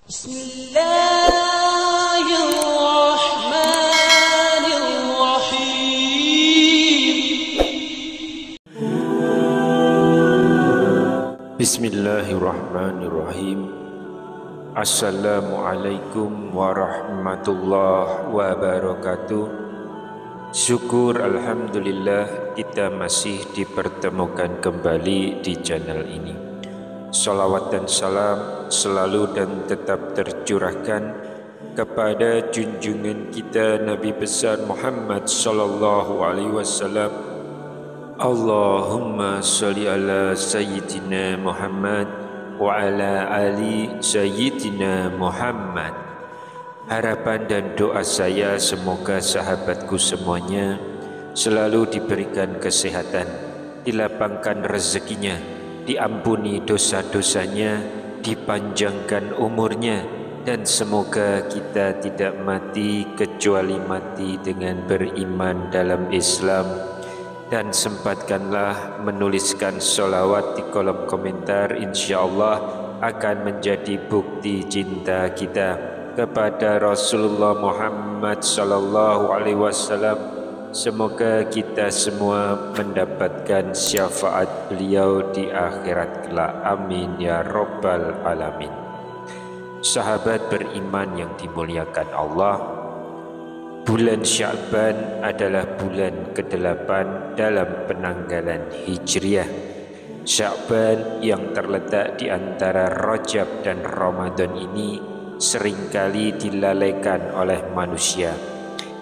Bismillahirrahmanirrahim. Bismillahirrahmanirrahim. Assalamualaikum warahmatullahi wabarakatuh. Syukur alhamdulillah kita masih dipertemukan kembali di channel ini. Salawat dan salam selalu dan tetap tercurahkan kepada junjungan kita Nabi besar Muhammad sallallahu alaihi wasallam. Allahumma sholli ala sayyidina Muhammad wa ala ali sayyidina Muhammad. Harapan dan doa saya semoga sahabatku semuanya selalu diberikan kesehatan, dilapangkan rezekinya, diampuni dosa-dosanya, dipanjangkan umurnya, dan semoga kita tidak mati kecuali mati dengan beriman dalam Islam. Dan sempatkanlah menuliskan sholawat di kolom komentar, insyaallah akan menjadi bukti cinta kita kepada Rasulullah Muhammad sallallahu alaihi wasallam. Semoga kita semua mendapatkan syafaat beliau di akhirat kelak. Amin ya rabbal alamin. Sahabat beriman yang dimuliakan Allah, bulan Sya'ban adalah bulan ke-8 dalam penanggalan Hijriah. Sya'ban yang terletak di antara Rajab dan Ramadan ini seringkali dilalaikan oleh manusia.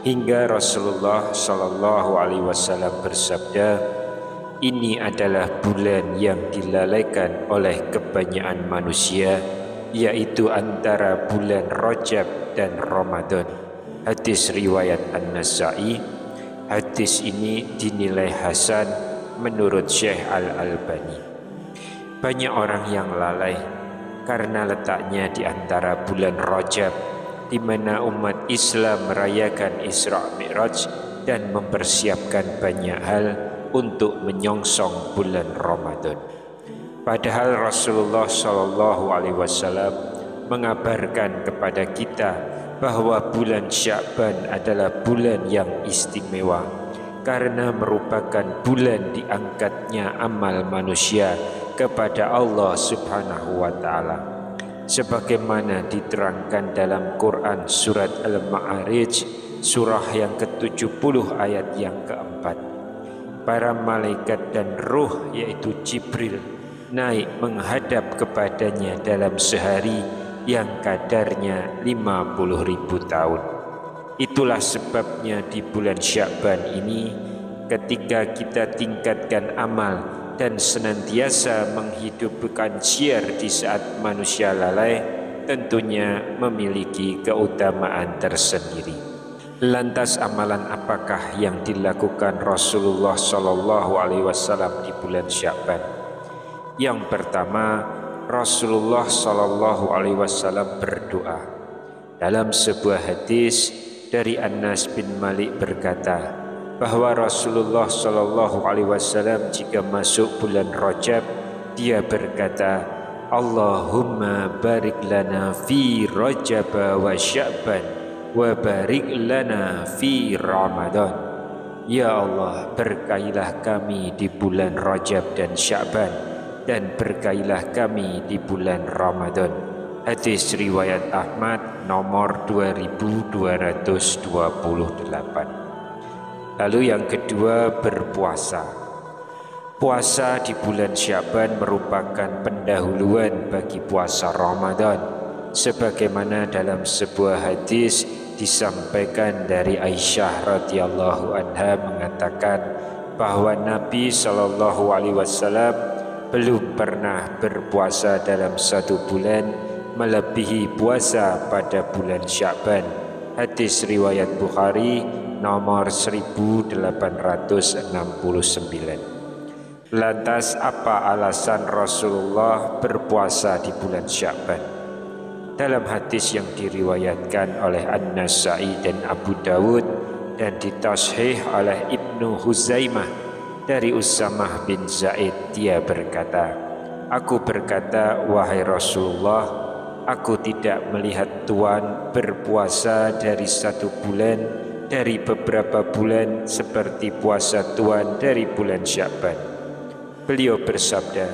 Hingga Rasulullah sallallahu alaihi wasallam bersabda, ini adalah bulan yang dilalaikan oleh kebanyakan manusia, yaitu antara bulan Rajab dan Ramadan. Hadis riwayat An-Nasa'i. Hadis ini dinilai hasan menurut Syekh Al-Albani. Banyak orang yang lalai karena letaknya di antara bulan Rajab, di mana umat Islam merayakan Isra Mi'raj dan mempersiapkan banyak hal untuk menyongsong bulan Ramadan. Padahal Rasulullah sallallahu alaihi wasallam mengabarkan kepada kita bahwa bulan Sya'ban adalah bulan yang istimewa karena merupakan bulan diangkatnya amal manusia kepada Allah Subhanahu wa taala. Sebagaimana diterangkan dalam Quran surat Al-Ma'arij surah yang ke-70 ayat yang keempat. Para malaikat dan ruh yaitu Jibril naik menghadap kepadanya dalam sehari yang kadarnya 50.000 tahun. Itulah sebabnya di bulan Sya'ban ini ketika kita tingkatkan amal dan senantiasa menghidupkan syiar di saat manusia lalai, tentunya memiliki keutamaan tersendiri. Lantas amalan apakah yang dilakukan Rasulullah sallallahu alaihi wasallam di bulan Sya'ban? Yang pertama, Rasulullah sallallahu alaihi wasallam berdoa. Dalam sebuah hadis dari Anas bin Malik berkata bahwa Rasulullah sallallahu alaihi wasallam jika masuk bulan Rajab dia berkata, Allahumma barik lana fi Rajab wa Sya'ban wa barik lana fi Ramadan. Ya Allah, berkailah kami di bulan Rajab dan Sya'ban, dan berkailah kami di bulan Ramadan. Hadis riwayat Ahmad nomor 2228. Lalu yang kedua, berpuasa. Puasa di bulan Sya'ban merupakan pendahuluan bagi puasa Ramadan, sebagaimana dalam sebuah hadis disampaikan dari Aisyah radhiyallahu anha mengatakan bahwa Nabi sallallahu alaihi wasallam belum pernah berpuasa dalam satu bulan melebihi puasa pada bulan Sya'ban. Hadis riwayat Bukhari nomor 1869. Lantas apa alasan Rasulullah berpuasa di bulan Sya'ban? Dalam hadis yang diriwayatkan oleh An-Nasa'i dan Abu Dawud dan ditashih oleh Ibnu Huzaimah dari Usamah bin Zaid, dia berkata, aku berkata, wahai Rasulullah, aku tidak melihat Tuhan berpuasa dari 1 bulan dari beberapa bulan seperti puasa Tuhan dari bulan Sya'ban. Beliau bersabda,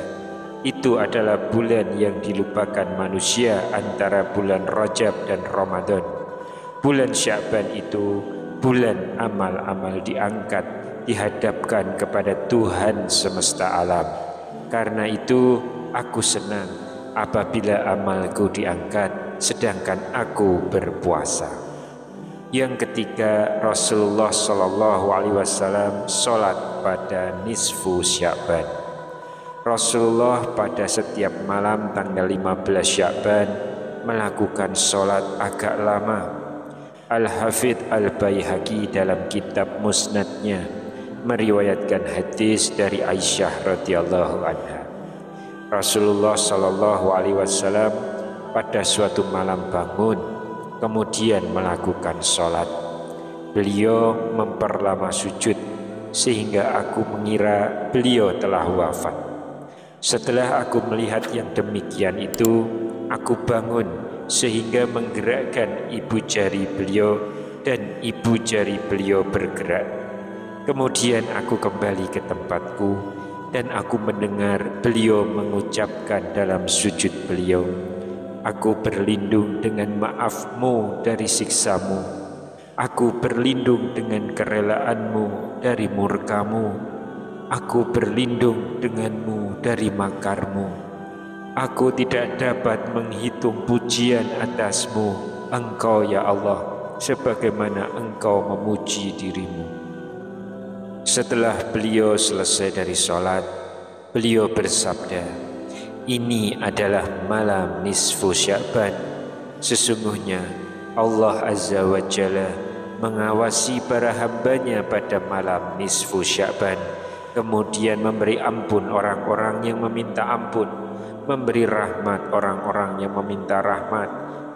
itu adalah bulan yang dilupakan manusia antara bulan Rajab dan Ramadan. Bulan Sya'ban itu bulan amal-amal diangkat, dihadapkan kepada Tuhan semesta alam. Karena itu aku senang apabila amalku diangkat sedangkan aku berpuasa. Yang ketiga, Rasulullah SAW sholat pada nisfu Sya'ban. Rasulullah pada setiap malam tanggal 15 Sya'ban melakukan sholat agak lama. Al-Hafidh Al-Baihaqi dalam kitab Musnadnya meriwayatkan hadis dari Aisyah radhiyallahu anha. Rasulullah SAW pada suatu malam bangun, kemudian melakukan sholat. Beliau memperlama sujud sehingga aku mengira beliau telah wafat. Setelah aku melihat yang demikian itu, aku bangun sehingga menggerakkan ibu jari beliau dan ibu jari beliau bergerak. Kemudian aku kembali ke tempatku dan aku mendengar beliau mengucapkan dalam sujud beliau, aku berlindung dengan maafmu dari siksamu. Aku berlindung dengan kerelaanmu dari murkamu. Aku berlindung denganmu dari makarmu. Aku tidak dapat menghitung pujian atasmu, Engkau ya Allah, sebagaimana Engkau memuji dirimu. Setelah beliau selesai dari sholat, beliau bersabda, ini adalah malam nisfu Sya'ban. Sesungguhnya Allah Azza wa Jalla mengawasi para hambanya pada malam nisfu Sya'ban, kemudian memberi ampun orang-orang yang meminta ampun, memberi rahmat orang-orang yang meminta rahmat,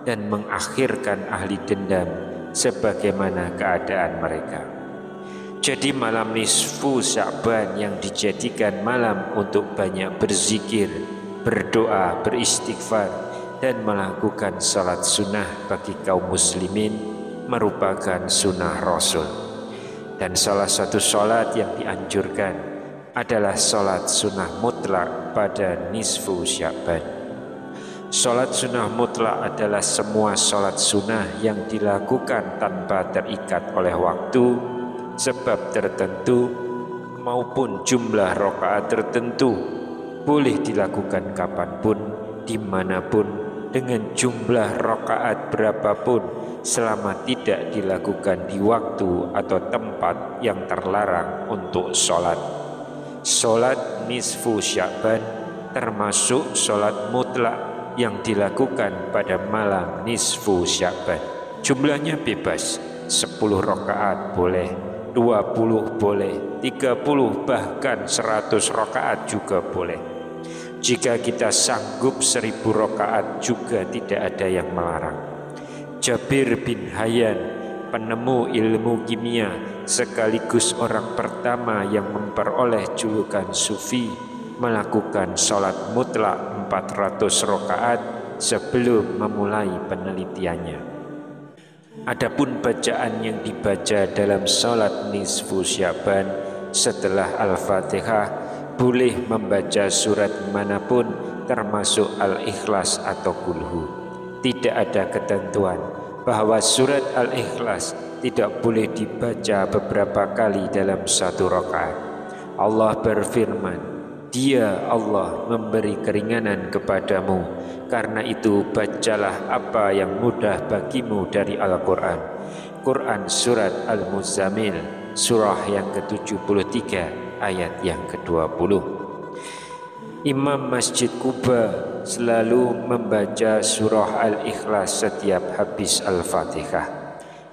dan mengakhirkan ahli dendam sebagaimana keadaan mereka. Jadi malam nisfu Sya'ban yang dijadikan malam untuk banyak berzikir, berdoa, beristighfar, dan melakukan salat sunnah bagi kaum muslimin merupakan sunnah Rasul. Dan salah satu salat yang dianjurkan adalah salat sunnah mutlak pada nisfu Sya'ban. Salat sunnah mutlak adalah semua salat sunnah yang dilakukan tanpa terikat oleh waktu, sebab tertentu maupun jumlah rakaat tertentu, boleh dilakukan kapanpun, dimanapun, dengan jumlah rakaat berapapun, selama tidak dilakukan di waktu atau tempat yang terlarang untuk sholat. Sholat nisfu Sya'ban termasuk sholat mutlak yang dilakukan pada malam nisfu Sya'ban. Jumlahnya bebas, 10 rakaat boleh, 20 boleh, 30 bahkan 100 rakaat juga boleh. Jika kita sanggup 1000 rakaat juga tidak ada yang melarang. Jabir bin Hayyan, penemu ilmu kimia sekaligus orang pertama yang memperoleh julukan sufi, melakukan sholat mutlak 400 rakaat sebelum memulai penelitiannya. Adapun bacaan yang dibaca dalam sholat nisfu Sya'ban setelah Al-Fatihah, boleh membaca surat manapun termasuk Al-Ikhlas atau Kulhu. Tidak ada ketentuan bahwa surat Al-Ikhlas tidak boleh dibaca beberapa kali dalam satu rakaat. Allah berfirman, Dia Allah memberi keringanan kepadamu, karena itu bacalah apa yang mudah bagimu dari Al-Quran. Quran surat Al-Muzammil, surah yang ke-73 ayat yang ke-20. Imam Masjid Kuba selalu membaca surah Al-Ikhlas setiap habis Al-Fatihah.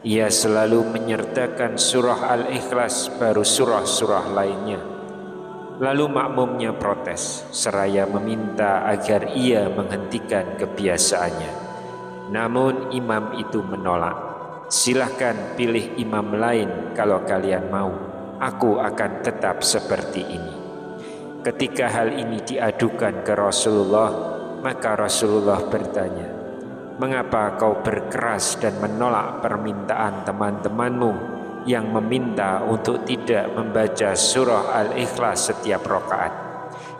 Ia selalu menyertakan surah Al-Ikhlas baru surah-surah lainnya. Lalu makmumnya protes seraya meminta agar ia menghentikan kebiasaannya. Namun imam itu menolak. Silahkan pilih imam lain kalau kalian mau. Aku akan tetap seperti ini. Ketika hal ini diadukan ke Rasulullah, maka Rasulullah bertanya, Mengapa kau berkeras dan menolak permintaan teman-temanmu yang meminta untuk tidak membaca surah Al-Ikhlas setiap rakaat?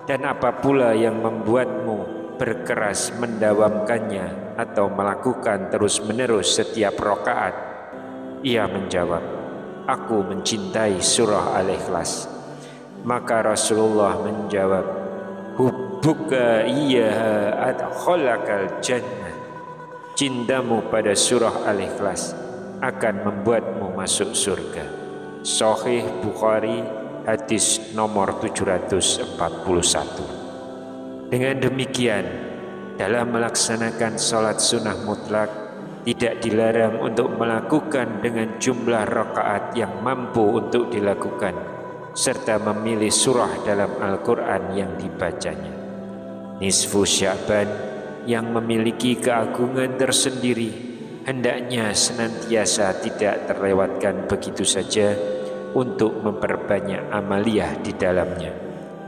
Dan apa pula yang membuatmu berkeras mendawamkannya atau melakukan terus-menerus setiap rakaat? Ia menjawab, aku mencintai surah Al-Ikhlas. Maka Rasulullah menjawab, hubbuka iyyaha adkhalakal jannah. Cintamu pada surah Al-Ikhlas akan membuatmu masuk surga. Sahih Bukhari hadis nomor 741. Dengan demikian, dalam melaksanakan salat sunnah mutlak tidak dilarang untuk melakukan dengan jumlah rakaat yang mampu untuk dilakukan, serta memilih surah dalam Al-Quran yang dibacanya. Nisfu Sya'ban yang memiliki keagungan tersendiri hendaknya senantiasa tidak terlewatkan begitu saja untuk memperbanyak amaliyah di dalamnya.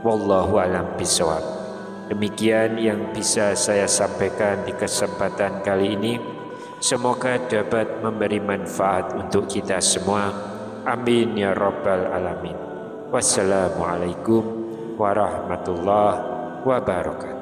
Wallahu a'lam bishawab. Demikian yang bisa saya sampaikan di kesempatan kali ini. Semoga dapat memberi manfaat untuk kita semua. Amin ya rabbal alamin. Wassalamualaikum warahmatullahi wabarakatuh.